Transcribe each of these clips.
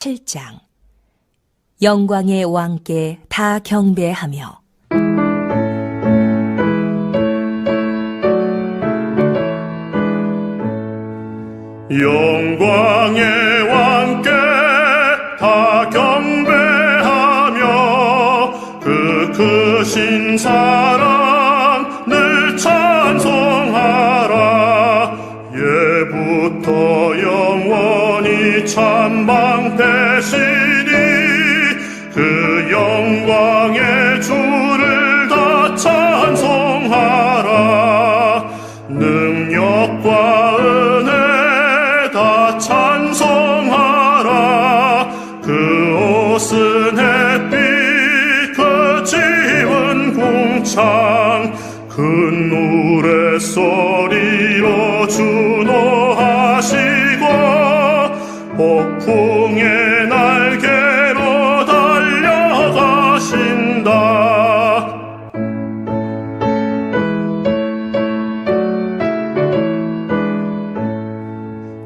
7장 영광의 왕께 다 경배하며 영광의 왕께 다 경배하며 그 크신 사랑 늘 찬송하라. 예부터 영원히 참방되시니 그 영광의 주를 다 찬송하라. 능력과 은혜 다 찬송하라. 그 옷은 햇빛 그 집은 궁창 큰 노랫소리로 준호하시고 폭풍의 날개로 달려가신다.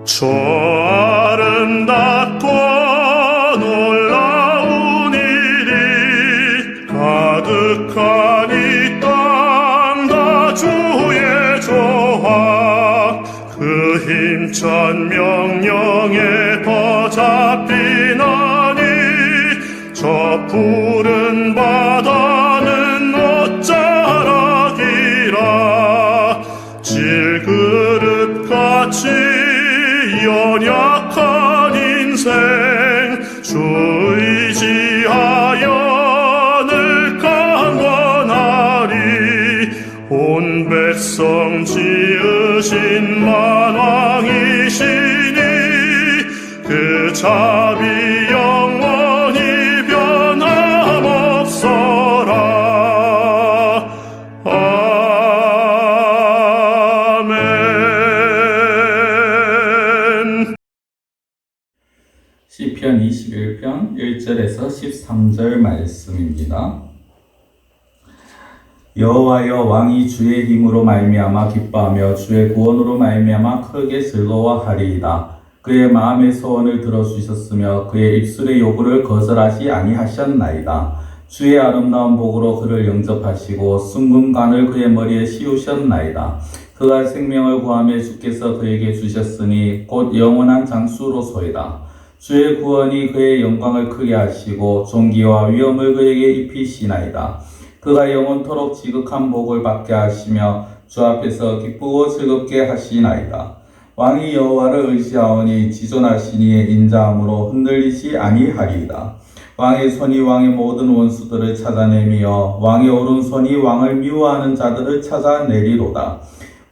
저 아름답고 놀라운 일이 가득한 이 땅 다 주의 조화 그 힘찬 명령에 더 잡히나니 저 푸른 바다는 옷자락이라. 질그릇같이 연약한 인생 주 의지하여 늘 강건하리. 온 백성 지으신 만왕이시니 그 자비 영원히 변함없어라. 시편 21편 1절에서 13절 말씀입니다. 여호와여, 왕이 주의 힘으로 말미암아 기뻐하며 주의 구원으로 말미암아 크게 즐거워하리이다. 그의 마음의 소원을 들어주셨으며 그의 입술의 요구를 거절하지 아니하셨나이다. 주의 아름다운 복으로 그를 영접하시고 순금관을 그의 머리에 씌우셨나이다. 그가 생명을 구하며 주께서 그에게 주셨으니 곧 영원한 장수로소이다. 주의 구원이 그의 영광을 크게 하시고 존귀와 위엄을 그에게 입히시나이다. 그가 영원토록 지극한 복을 받게 하시며 주 앞에서 기쁘고 즐겁게 하시나이다. 왕이 여호와를 의지하오니 지존하시니 인자함으로 흔들리지 아니하리이다. 왕의 손이 왕의 모든 원수들을 찾아내며 왕의 오른손이 왕을 미워하는 자들을 찾아내리로다.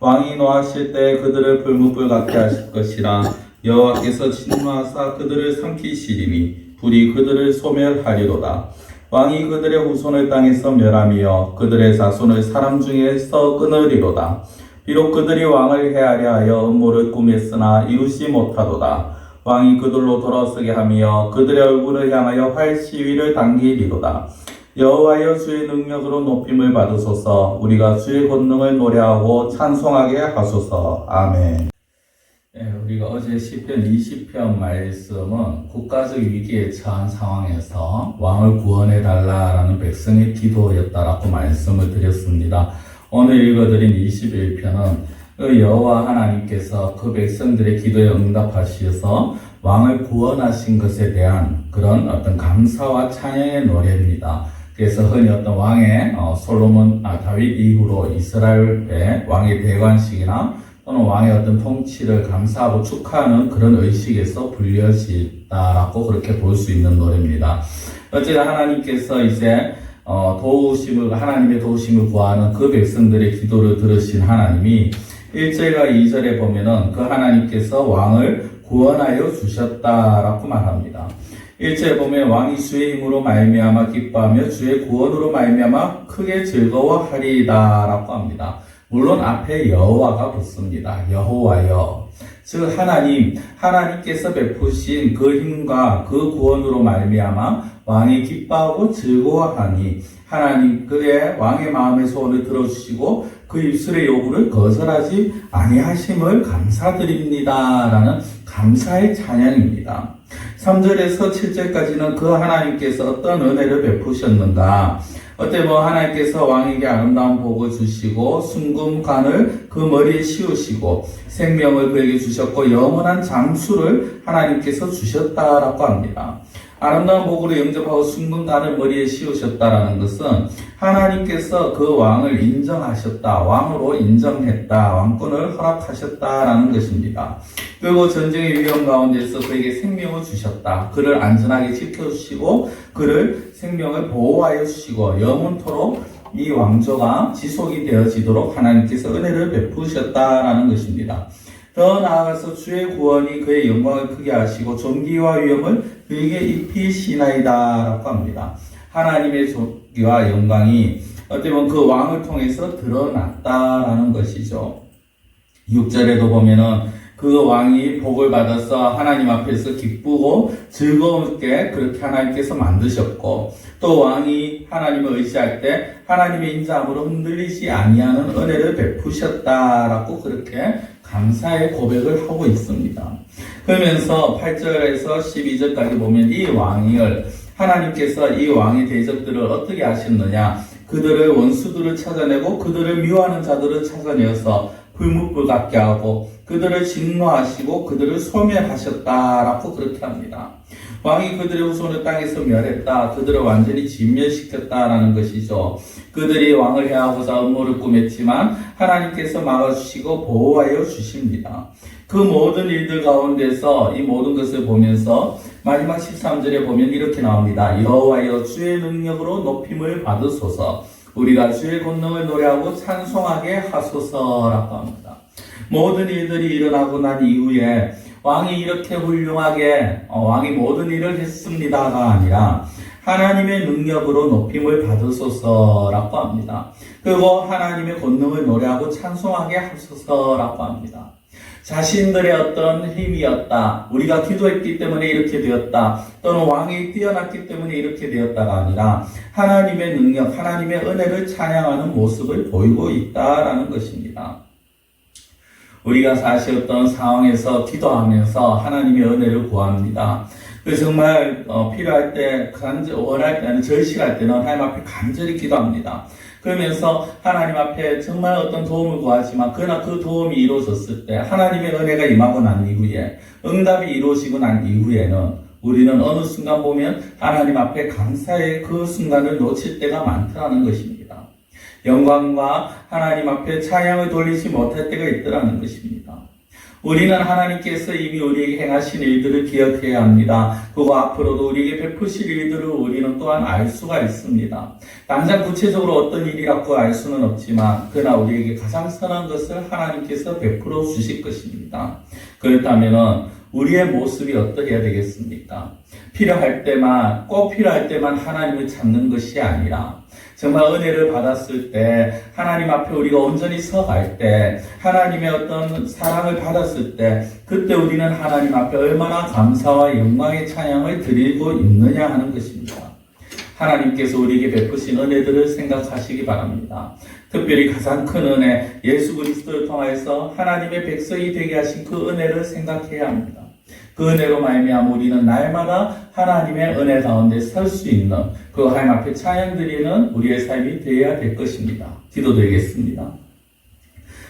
왕이 노하실 때 그들을 불무불 같게 하실 것이라. 여호와께서 진노하사 그들을 삼키시리니 불이 그들을 소멸하리로다. 왕이 그들의 후손을 땅에서 멸하며 그들의 자손을 사람 중에서 끊으리로다. 비록 그들이 왕을 해하려 하여 음모를 꾸몄으나 이루지 못하도다. 왕이 그들로 돌아서게 하며 그들의 얼굴을 향하여 활 시위를 당기리로다. 여호와여, 주의 능력으로 높임을 받으소서. 우리가 주의 권능을 노래하고 찬송하게 하소서. 아멘. 우리가 어제 시편 20편 말씀은 국가적 위기에 처한 상황에서 왕을 구원해달라라는 백성의 기도였다라고 말씀을 드렸습니다. 오늘 읽어드린 21편은 여호와 하나님께서 그 백성들의 기도에 응답하셔서 왕을 구원하신 것에 대한 그런 어떤 감사와 찬양의 노래입니다. 그래서 흔히 어떤 왕의 다윗 이후로 이스라엘의 왕의 대관식이나 또는 왕의 어떤 통치를 감사하고 축하하는 그런 의식에서 불려지다라고 그렇게 볼 수 있는 노래입니다. 어쨌든 하나님께서 이제 하나님의 도우심을 구하는 그 백성들의 기도를 들으신 하나님이 1절과 2절에 보면은 그 하나님께서 왕을 구원하여 주셨다라고 말합니다. 1절에 보면 왕이 주의 힘으로 말미암아 기뻐하며 주의 구원으로 말미암아 크게 즐거워하리이다라고 합니다. 물론 앞에 여호와가 붙습니다. 여호와여, 즉 하나님께서 베푸신 그 힘과 그 구원으로 말미암아 왕이 기뻐하고 즐거워하니 하나님 그의 왕의 마음의 소원을 들어주시고 그 입술의 요구를 거절하지 아니하심을 감사드립니다라는 감사의 찬양입니다. 3절에서 7절까지는 그 하나님께서 어떤 은혜를 베푸셨는가, 어때 하나님께서 왕에게 아름다운 복을 주시고 순금관을 그 머리에 씌우시고 생명을 그에게 주셨고 영원한 장수를 하나님께서 주셨다라고 합니다. 아름다운 복으로 영접하고 순금관을 머리에 씌우셨다라는 것은 하나님께서 그 왕을 인정하셨다, 왕으로 인정했다, 왕권을 허락하셨다라는 것입니다. 그리고 전쟁의 위험 가운데서 그에게 생명을 주셨다, 그를 안전하게 지켜주시고 그를 생명을 보호하여 주시고 영원토록 이 왕조가 지속이 되어지도록 하나님께서 은혜를 베푸셨다라는 것입니다. 더 나아가서 주의 구원이 그의 영광을 크게 하시고 존귀와 위엄을 그에게 입히시나이다라고 합니다. 하나님의 존귀와 영광이 어떻게 보면 그 왕을 통해서 드러났다라는 것이죠. 6절에도 보면은 그 왕이 복을 받아서 하나님 앞에서 기쁘고 즐거움게 그렇게 하나님께서 만드셨고, 또 왕이 하나님을 의지할 때 하나님의 인자함으로 흔들리지 아니하는 은혜를 베푸셨다라고 그렇게 감사의 고백을 하고 있습니다. 그러면서 8절에서 12절까지 보면 이 왕을 하나님께서 이 왕의 대적들을 어떻게 하셨느냐, 그들을 원수들을 찾아내고 그들을 미워하는 자들을 찾아내어서 불묵불같게 하고 그들을 진노하시고 그들을 소멸하셨다라고 그렇게 합니다. 왕이 그들의 후손을 땅에서 멸했다, 그들을 완전히 진멸시켰다라는 것이죠. 그들이 왕을 해하고자 음모를 꾸몄지만 하나님께서 막아주시고 보호하여 주십니다. 그 모든 일들 가운데서 이 모든 것을 보면서 마지막 13절에 보면 이렇게 나옵니다. 여호와여 주의 능력으로 높임을 받으소서, 우리가 주의 권능을 노래하고 찬송하게 하소서라고 합니다. 모든 일들이 일어나고 난 이후에 왕이 이렇게 훌륭하게 왕이 모든 일을 했습니다가 아니라 하나님의 능력으로 높임을 받으소서라고 합니다. 그리고 하나님의 권능을 노래하고 찬송하게 하소서라고 합니다. 자신들의 어떤 힘이었다, 우리가 기도했기 때문에 이렇게 되었다, 또는 왕이 뛰어났기 때문에 이렇게 되었다가 아니라 하나님의 능력, 하나님의 은혜를 찬양하는 모습을 보이고 있다라는 것입니다. 우리가 사실 어떤 상황에서 기도하면서 하나님의 은혜를 구합니다. 그래서 정말 필요할 때, 원할 때는, 절실할 때는 하나님 앞에 간절히 기도합니다. 그러면서 하나님 앞에 정말 어떤 도움을 구하지만 그러나 그 도움이 이루어졌을 때, 하나님의 은혜가 임하고 난 이후에, 응답이 이루어지고 난 이후에는 우리는 어느 순간 보면 하나님 앞에 감사의 그 순간을 놓칠 때가 많더라는 것입니다. 영광과 하나님 앞에 찬양을 돌리지 못할 때가 있더라는 것입니다. 우리는 하나님께서 이미 우리에게 행하신 일들을 기억해야 합니다. 그리고 앞으로도 우리에게 베푸실 일들을 우리는 또한 알 수가 있습니다. 당장 구체적으로 어떤 일이라고 알 수는 없지만 그러나 우리에게 가장 선한 것을 하나님께서 베풀어 주실 것입니다. 그렇다면 우리의 모습이 어떠해야 되겠습니까? 필요할 때만, 꼭 필요할 때만 하나님을 찾는 것이 아니라 정말 은혜를 받았을 때, 하나님 앞에 우리가 온전히 서갈 때, 하나님의 어떤 사랑을 받았을 때, 그때 우리는 하나님 앞에 얼마나 감사와 영광의 찬양을 드리고 있느냐 하는 것입니다. 하나님께서 우리에게 베푸신 은혜들을 생각하시기 바랍니다. 특별히 가장 큰 은혜, 예수 그리스도를 통하여서 하나님의 백성이 되게 하신 그 은혜를 생각해야 합니다. 그 은혜로 말미암아 우리는 날마다 하나님의 은혜 가운데 설 수 있는, 그 하나님 앞에 찬양 드리는 우리의 삶이 되어야 될 것입니다. 기도드리겠습니다.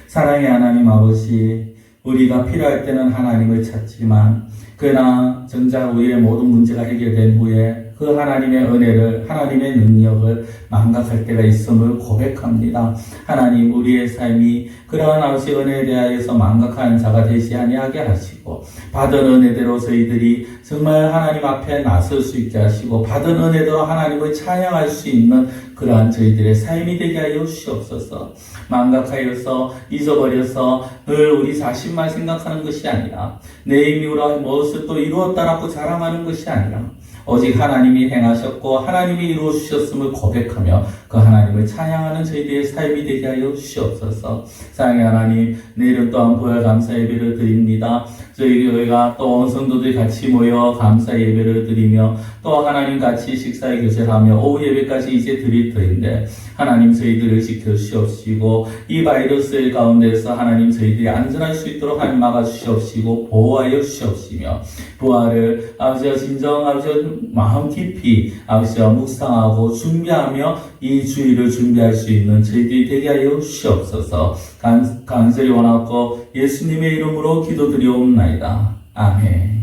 사랑의 하나님 아버지, 우리가 필요할 때는 하나님을 찾지만 그러나 정작 우리의 모든 문제가 해결된 후에 그 하나님의 은혜를, 하나님의 능력을 망각할 때가 있음을 고백합니다. 하나님, 우리의 삶이 그러한 아버지 은혜에 대하여서 망각하는 자가 되지 아니하게 하시고, 받은 은혜대로 저희들이 정말 하나님 앞에 나설 수 있게 하시고, 받은 은혜대로 하나님을 찬양할 수 있는 그러한 저희들의 삶이 되게 하여 주시옵소서. 망각하여서 잊어버려서 늘 우리 자신만 생각하는 것이 아니라 내 힘으로 무엇을 또 이루었다라고 자랑하는 것이 아니라 오직 하나님이 행하셨고 하나님이 이루어 주셨음을 고백하며 그 하나님을 찬양하는 저희들의 삶이 되게 하여 주시옵소서. 사랑의 하나님, 내일은 또한 부활 감사 예배를 드립니다. 저희 교회가 또 온 성도들이 같이 모여 감사 예배를 드리며 또 하나님 같이 식사에 교제하며 오후 예배까지 이제 드릴 터인데 하나님 저희들을 지켜주시옵시고 이 바이러스의 가운데서 하나님 저희들이 안전할 수 있도록 하나님 막아주시옵시고 보호하여 주시옵시며 부활을 아버지와 진정 아버지와 마음 깊이 아버지와 묵상하고 준비하며 이 주일을 준비할 수 있는 저희들이 되게 하여 주시옵소서. 간절히 원하고 예수님의 이름으로 기도드리옵나이다. 아멘.